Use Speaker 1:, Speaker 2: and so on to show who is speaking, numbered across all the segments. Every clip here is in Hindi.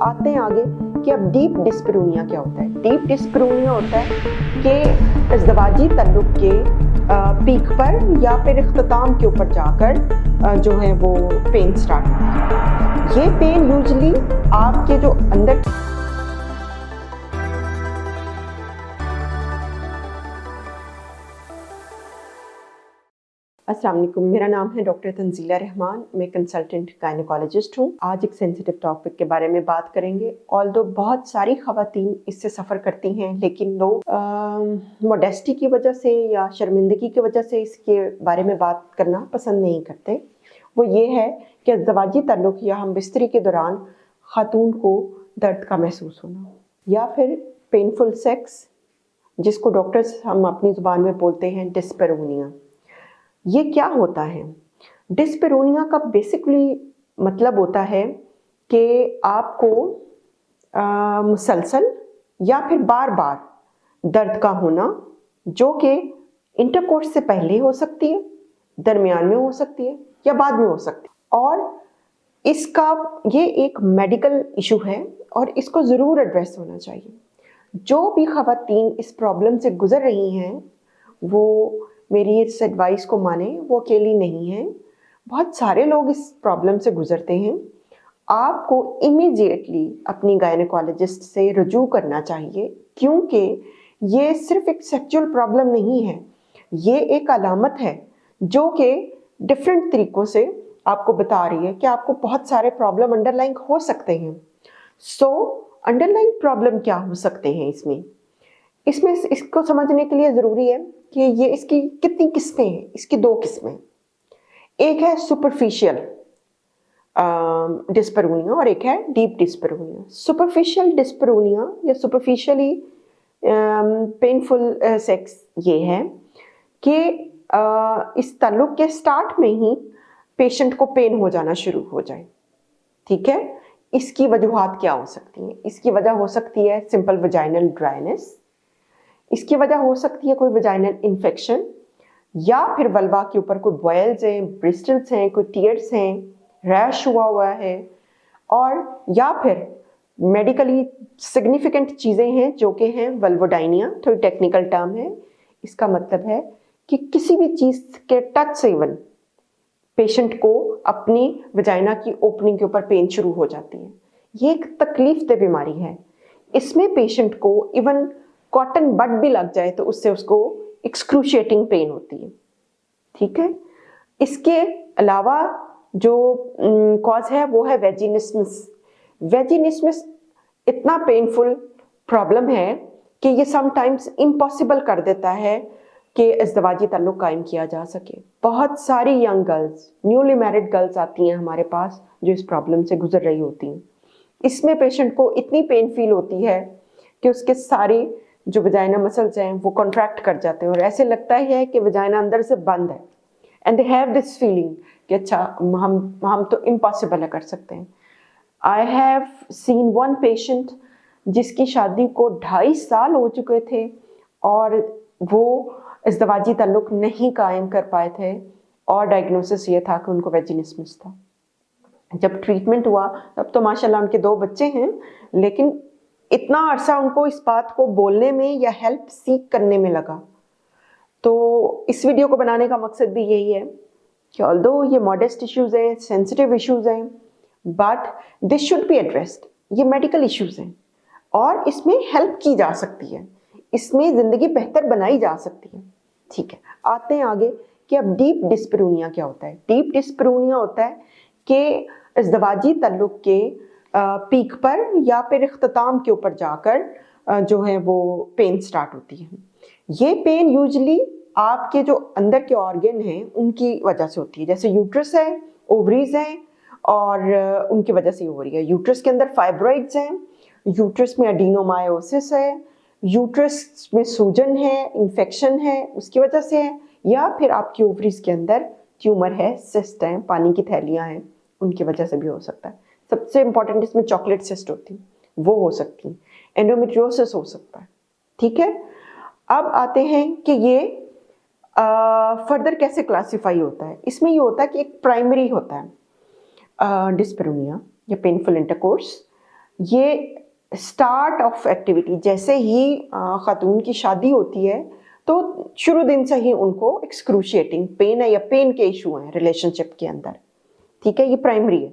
Speaker 1: आते हैं आगे कि अब डीप डिस्परूनिया क्या होता है। डीप डिस्परूनिया होता है कि इज़्दिवाजी तल्लुक़ के पीक पर या फिर इख्तिताम के ऊपर जाकर जो है वो पेन स्टार्ट होता है। ये पेन यूजली आपके जो अंदर अस्सलाम वालेकुम, मेरा नाम है डॉक्टर तंजीला रहमान। मैं कंसल्टेंट गायनेकोलॉजिस्ट हूँ। आज एक सेंसिटिव टॉपिक के बारे में बात करेंगे। ऑल्दो बहुत सारी ख़वातीन इससे सफ़र करती हैं, लेकिन लोग मोडेस्टी की वजह से या शर्मिंदगी की वजह से इसके बारे में बात करना पसंद नहीं करते। वो ये है कि इज़्दिवाजी तल्लुक़ या हम बिस्तरी के दौरान ख़ातून को दर्द का महसूस होना, या फिर पेनफुल सेक्स, जिसको डॉक्टर्स हम अपनी ज़ुबान में बोलते हैं डिस्पैरोनिया। ये क्या होता है? डिस्पैरोनिया का बेसिकली मतलब होता है कि आपको मुसलसल या फिर बार बार दर्द का होना, जो कि इंटरकोर्स से पहले हो सकती है, दरमियान में हो सकती है या बाद में हो सकती है। और इसका ये एक मेडिकल इशू है और इसको ज़रूर एड्रेस होना चाहिए। जो भी ख़वातीन इस प्रॉब्लम से गुज़र रही हैं वो मेरी इस एडवाइस को माने, वो अकेली नहीं है। बहुत सारे लोग इस प्रॉब्लम से गुजरते हैं। आपको इमीडिएटली अपनी गायनेकोलॉजिस्ट से रुजू करना चाहिए, क्योंकि ये सिर्फ एक सेक्सुअल प्रॉब्लम नहीं है, ये एक अलामत है जो कि डिफरेंट तरीक़ों से आपको बता रही है कि आपको बहुत सारे प्रॉब्लम अंडरलाइंग हो सकते हैं। अंडरलाइंग प्रॉब्लम क्या हो सकते हैं इसमें इसको समझने के लिए ज़रूरी है कि ये इसकी कितनी किस्में हैं। इसकी दो किस्में, एक है सुपरफिशियल डिस्पैरोनिया और एक है डीप डिस्पैरोनिया। सुपरफिशियल डिस्पैरोनिया या सुपरफिशियली पेनफुल सेक्स ये है कि इस ताल्लुक़ के स्टार्ट में ही पेशेंट को पेन हो जाना शुरू हो जाए। ठीक है, इसकी वजूहात क्या हो सकती हैं? इसकी वजह हो सकती है सिंपल वजाइनल ड्राइनेस, इसकी वजह हो सकती है कोई वजाइनल इन्फेक्शन, या फिर वल्वा के ऊपर कोई बॉयल्स हैं, ब्रिस्टल्स हैं, कोई टीयर्स हैं, रैश हुआ है, और या फिर मेडिकली सिग्निफिकेंट चीज़ें हैं जो कि हैं वल्वोडाइनिया। थोड़ी टेक्निकल टर्म है। इसका मतलब है कि किसी भी चीज़ के टच से इवन पेशेंट को अपनी वजाइना की ओपनिंग के ऊपर पेन शुरू हो जाती है। ये एक तकलीफ दे बीमारी है। इसमें पेशेंट को इवन कॉटन बड भी लग जाए तो उससे उसको एक्सक्रूशिएटिंग पेन होती है। ठीक है, इसके अलावा जो कॉज है वो है वेजिनिस्मस। वेजिनिस्मस इतना पेनफुल प्रॉब्लम है कि ये समटाइम्स इम्पॉसिबल कर देता है कि इज़्दिवाजी ताल्लुक़ कायम किया जा सके। बहुत सारी young girls, newly married girls आती हैं हमारे पास जो इस प्रॉब्लम से गुजर रही होती हैं। इसमें पेशेंट को इतनी पेन फील होती है कि उसके सारी जो वजाइना मसल्स हैं वो कॉन्ट्रैक्ट कर जाते हैं और ऐसे लगता है कि वजाइना अंदर से बंद है। And they have this feeling कि अच्छा हम तो इम्पॉसिबल कर सकते हैं। I have seen one patient जिसकी शादी को 2.5 साल हो चुके थे और वो इज़्दिवाजी ताल्लुक़ नहीं कायम कर पाए थे, और डायग्नोसिस ये था कि उनको वेजिनिस्मस था। जब ट्रीटमेंट हुआ तब तो माशाल्लाह उनके 2 बच्चे हैं, लेकिन इतना अरसा उनको इस बात को बोलने में या हेल्प सीख करने में लगा। तो इस वीडियो को बनाने का मकसद भी यही है कि ऑल्दो ये मॉडेस्ट इश्यूज़ हैं, सेंसिटिव इश्यूज़ हैं, but this should be addressed. ये मेडिकल इश्यूज़ हैं और इसमें हेल्प की जा सकती है, इसमें ज़िंदगी बेहतर बनाई जा सकती है। ठीक है, आते हैं आगे कि अब डीप डिस्पैरोनिया क्या होता है। डीप डिस्पैरोनिया होता है कि इज़्दिवाजी तल्लुक़ के पीक पर या फिर इख्तिताम के ऊपर जाकर जो है वो पेन स्टार्ट होती है। ये पेन यूजली आपके जो अंदर के ऑर्गन हैं उनकी वजह से होती है, जैसे यूट्रस है, ओवरीज हैं, और उनकी वजह से हो रही है। यूट्रस के अंदर फाइब्रॉइड्स हैं, यूट्रस में एडिनोमायोसिस है, यूट्रस में सूजन है, इन्फेक्शन है, उसकी वजह से है, या फिर आपकी ओवरीज के अंदर ट्यूमर है, सिस्ट हैं, पानी की थैलियाँ हैं, उनकी वजह से भी हो सकता है। सबसे इंपॉर्टेंट इसमें चॉकलेट सिस्ट होती है, वो हो सकती है, एंडोमेट्रियोसिस हो सकता है। ठीक है, अब आते हैं कि ये फर्दर कैसे क्लासीफाई होता है। इसमें ये होता है कि एक प्राइमरी होता है डिस्पैरोनिया या पेनफुल इंटरकोर्स, ये स्टार्ट ऑफ एक्टिविटी, जैसे ही खातून की शादी होती है तो शुरू दिन से ही उनको एक्सक्रूशिएटिंग पेन है या पेन के इशू हैं रिलेशनशिप के अंदर, ठीक है, ये प्राइमरी है।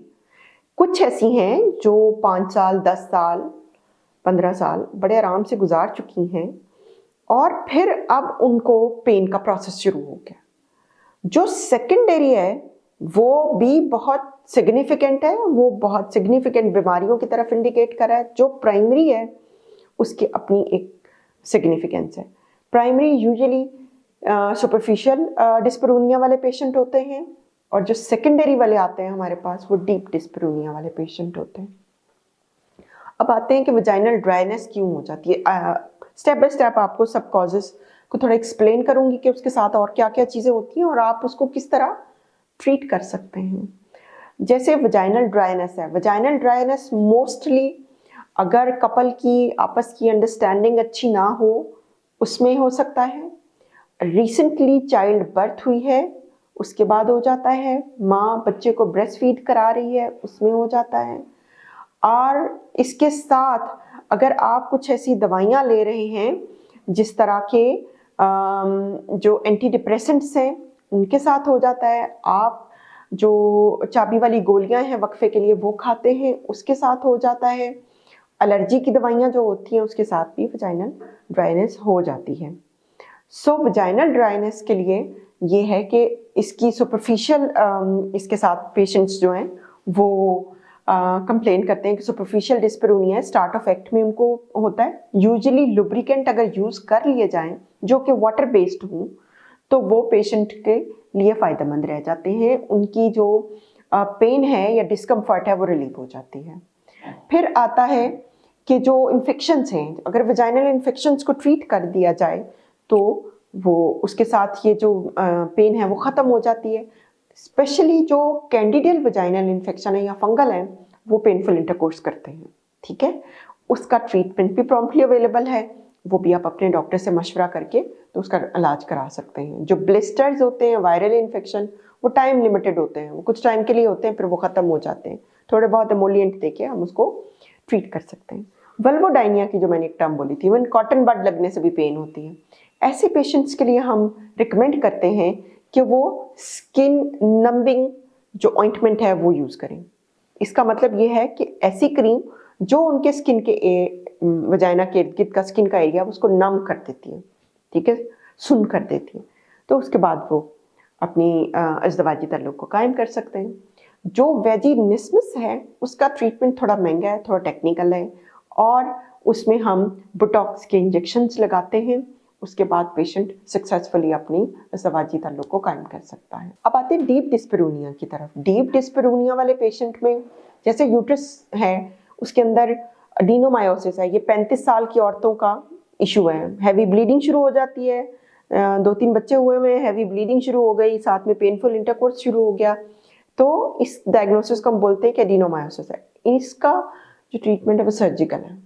Speaker 1: कुछ ऐसी हैं जो 5 साल 10 साल 15 साल बड़े आराम से गुजार चुकी हैं और फिर अब उनको पेन का प्रोसेस शुरू हो गया। जो सेकेंडरी है वो भी बहुत सिग्निफिकेंट है, वो बहुत सिग्निफिकेंट बीमारियों की तरफ इंडिकेट कर रहा है। जो प्राइमरी है उसकी अपनी एक सिग्निफिकेंस है। प्राइमरी यूजुअली सुपरफिशियल डिस्परूनिया वाले पेशेंट होते हैं और जो सेकेंडरी वाले आते हैं हमारे पास वो डीप डिस्परूनिया वाले पेशेंट होते हैं। अब आते हैं कि वजाइनल ड्राइनेस क्यों हो जाती है। स्टेप बाय स्टेप आपको सब कॉजेस को थोड़ा एक्सप्लेन करूंगी कि उसके साथ और क्या क्या चीज़ें होती हैं और आप उसको किस तरह ट्रीट कर सकते हैं। जैसे वजाइनल ड्राइनेस है, वजाइनल ड्राइनेस मोस्टली अगर कपल की आपस की अंडरस्टैंडिंग अच्छी ना हो उसमें हो सकता है। रिसेंटली चाइल्ड बर्थ हुई है उसके बाद हो जाता है। माँ बच्चे को ब्रेस्ट फीड करा रही है उसमें हो जाता है। और इसके साथ अगर आप कुछ ऐसी दवाइयाँ ले रहे हैं जिस तरह के जो एंटी डिप्रेसेंट्स हैं उनके साथ हो जाता है। आप जो चाबी वाली गोलियां हैं वक्फे के लिए वो खाते हैं उसके साथ हो जाता है। एलर्जी की दवाइयां जो होती हैं उसके साथ भी वजाइनल ड्राइनेस हो जाती है। सो वजाइनल ड्राइनेस के लिए ये है कि इसकी सुपरफिशियल इसके साथ पेशेंट्स जो हैं वो कंप्लेन करते हैं कि सुपरफिशियल डिस्परूनिया स्टार्ट ऑफ एक्ट में उनको होता है। यूजुअली लुब्रिकेंट अगर यूज़ कर लिए जाएं जो कि वाटर बेस्ड हों तो वो पेशेंट के लिए फ़ायदेमंद रह जाते हैं। उनकी जो पेन है या डिस्कम्फर्ट है वो रिलीव हो जाती है। फिर आता है कि जो इन्फेक्शंस हैं, अगर वजाइनल इन्फेक्शंस को ट्रीट कर दिया जाए तो वो उसके साथ ये जो पेन है वो ख़त्म हो जाती है। स्पेशली जो कैंडिडियल वजाइनल इन्फेक्शन है या फंगल है वो पेनफुल इंटरकोर्स करते हैं, ठीक है। उसका ट्रीटमेंट भी प्रॉम्प्टली अवेलेबल है, वो भी आप अपने डॉक्टर से मशवरा करके तो उसका इलाज करा सकते हैं। जो ब्लिस्टर्स होते हैं वायरल इन्फेक्शन वो टाइम लिमिटेड होते हैं, वो कुछ टाइम के लिए होते हैं फिर वो ख़त्म हो जाते हैं। थोड़े बहुत एमोलिएंट देके हम उसको ट्रीट कर सकते हैं। वल्वोडाइनिया की जो मैंने एक टर्म बोली थी, इवन कॉटन बड लगने से भी पेन होती है। ऐसे पेशेंट्स के लिए हम रिकमेंड करते हैं कि वो स्किन नंबिंग जो ऑइंटमेंट है वो यूज़ करें। इसका मतलब ये है कि ऐसी क्रीम जो उनके स्किन के वजाइना के इर्द गिर्द का स्किन का एरिया उसको नम कर देती है, ठीक है, सुन कर देती है। तो उसके बाद वो अपनी अज़दवाजी ताल्लुक़ को कायम कर सकते हैं। जो वेजिनिस्मस है उसका ट्रीटमेंट थोड़ा महंगा है, थोड़ा टेक्निकल है और उसमें हम बोटॉक्स के इंजेक्शन्स लगाते हैं। उसके बाद पेशेंट सक्सेसफुली अपनी अज़दवाजी ताल्लुक़ को कायम कर सकता है। अब आते हैं डीप डिस्परूनिया की तरफ। डीप डिस्परूनिया वाले पेशेंट में जैसे यूट्रस है उसके अंदर एडिनोमायोसिस है, ये 35 साल की औरतों का इशू है। हैवी ब्लीडिंग शुरू हो जाती है, 2-3 बच्चे हुए में हैवी ब्लीडिंग शुरू हो गई, साथ में पेनफुल इंटरकोर्स शुरू हो गया, तो इस डायग्नोसिस को हम बोलते हैं कि एडिनोमायोसिस है। इसका जो ट्रीटमेंट है वो सर्जिकल है,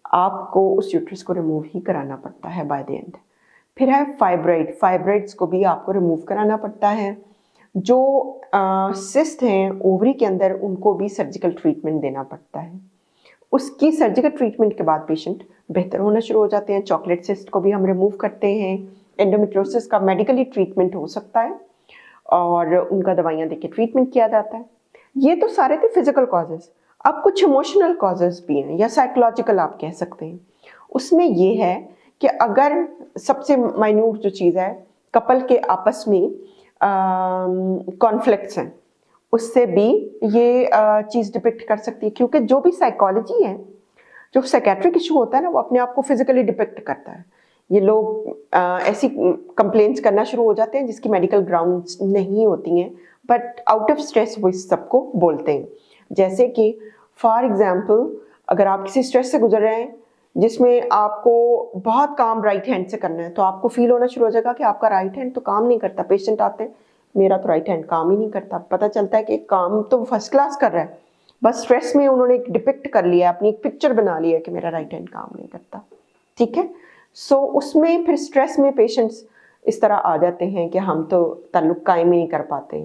Speaker 1: आपको उस यूट्रस को रिमूव ही कराना पड़ता है बाय द एंड। फिर है फाइब्राइड, फाइब्राइड्स को भी आपको रिमूव कराना पड़ता है। जो सिस्ट हैं ओवरी के अंदर उनको भी सर्जिकल ट्रीटमेंट देना पड़ता है। उसकी सर्जिकल ट्रीटमेंट के बाद पेशेंट बेहतर होना शुरू हो जाते हैं। चॉकलेट सिस्ट को भी हम रिमूव करते हैं। एंडोमेट्रियोसिस का मेडिकली ट्रीटमेंट हो सकता है और उनका दवाइयाँ देके ट्रीटमेंट किया जाता है। ये तो सारे थे फिजिकल कॉजेज़। अब कुछ इमोशनल कॉजेज़ भी हैं या साइकोलॉजिकल आप कह सकते हैं। उसमें ये है कि अगर सबसे माइन्यूट जो चीज़ है कपल के आपस में कॉन्फ्लिक्ट्स हैं उससे भी ये चीज़ डिपिक्ट कर सकती है, क्योंकि जो भी साइकोलॉजी है, जो साइकेट्रिक इशू होता है ना वो अपने आप को फिजिकली डिपिक्ट करता है। ये लोग ऐसी कंप्लेंट्स करना शुरू हो जाते हैं जिसकी मेडिकल ग्राउंड्स नहीं होती हैं, बट आउट ऑफ स्ट्रेस वो इस सबको बोलते हैं। जैसे कि फॉर एग्जांपल अगर आप किसी स्ट्रेस से गुजर रहे हैं जिसमें आपको बहुत काम राइट हैंड से करना है तो आपको फील होना शुरू हो जाएगा कि आपका राइट हैंड तो काम नहीं करता। पेशेंट आते हैं मेरा तो राइट हैंड काम ही नहीं करता, पता चलता है कि काम तो फर्स्ट क्लास कर रहा है, बस स्ट्रेस में उन्होंने एक डिपिक्ट कर लिया, अपनी एक पिक्चर बना लिया कि मेरा राइट हैंड काम नहीं करता, ठीक है। सो उसमें फिर स्ट्रेस में पेशेंट्स इस तरह आ जाते हैं कि हम तो ताल्लुक़ कायम ही नहीं कर पाते,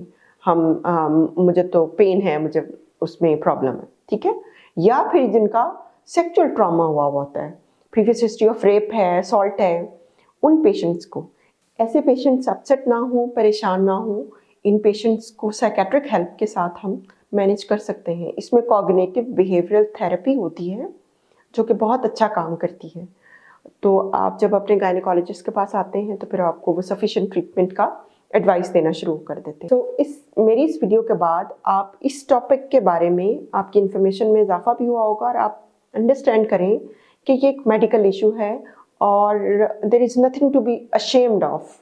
Speaker 1: मुझे तो पेन है, मुझे उसमें प्रॉब्लम है, ठीक है। या फिर जिनका सेक्सुअल ट्रॉमा हुआ होता है, प्रीवियस हिस्ट्री ऑफ रेप है, असॉल्ट है, उन पेशेंट्स को, ऐसे पेशेंट्स अपसेट ना हो, परेशान ना हो, इन पेशेंट्स को साइकेट्रिक हेल्प के साथ हम मैनेज कर सकते हैं। इसमें कॉग्निटिव बिहेवियरल थेरेपी होती है जो कि बहुत अच्छा काम करती है। तो आप जब अपने गायनेकोलॉजिस्ट के पास आते हैं तो फिर आपको वो सफिशिएंट ट्रीटमेंट का एडवाइस देना शुरू कर देते हैं। तो इस वीडियो के बाद आप इस टॉपिक के बारे में आपकी इन्फॉर्मेशन में इजाफा भी हुआ होगा और आप अंडरस्टैंड करें कि ये एक मेडिकल इशू है और there is nothing to be ashamed of.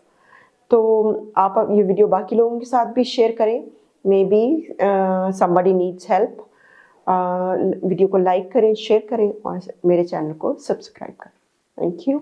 Speaker 1: तो आप ये वीडियो बाकी लोगों के साथ भी शेयर करें, may be somebody needs help. Video को लाइक करें, शेयर करें और मेरे चैनल को सब्सक्राइब करें। Thank you.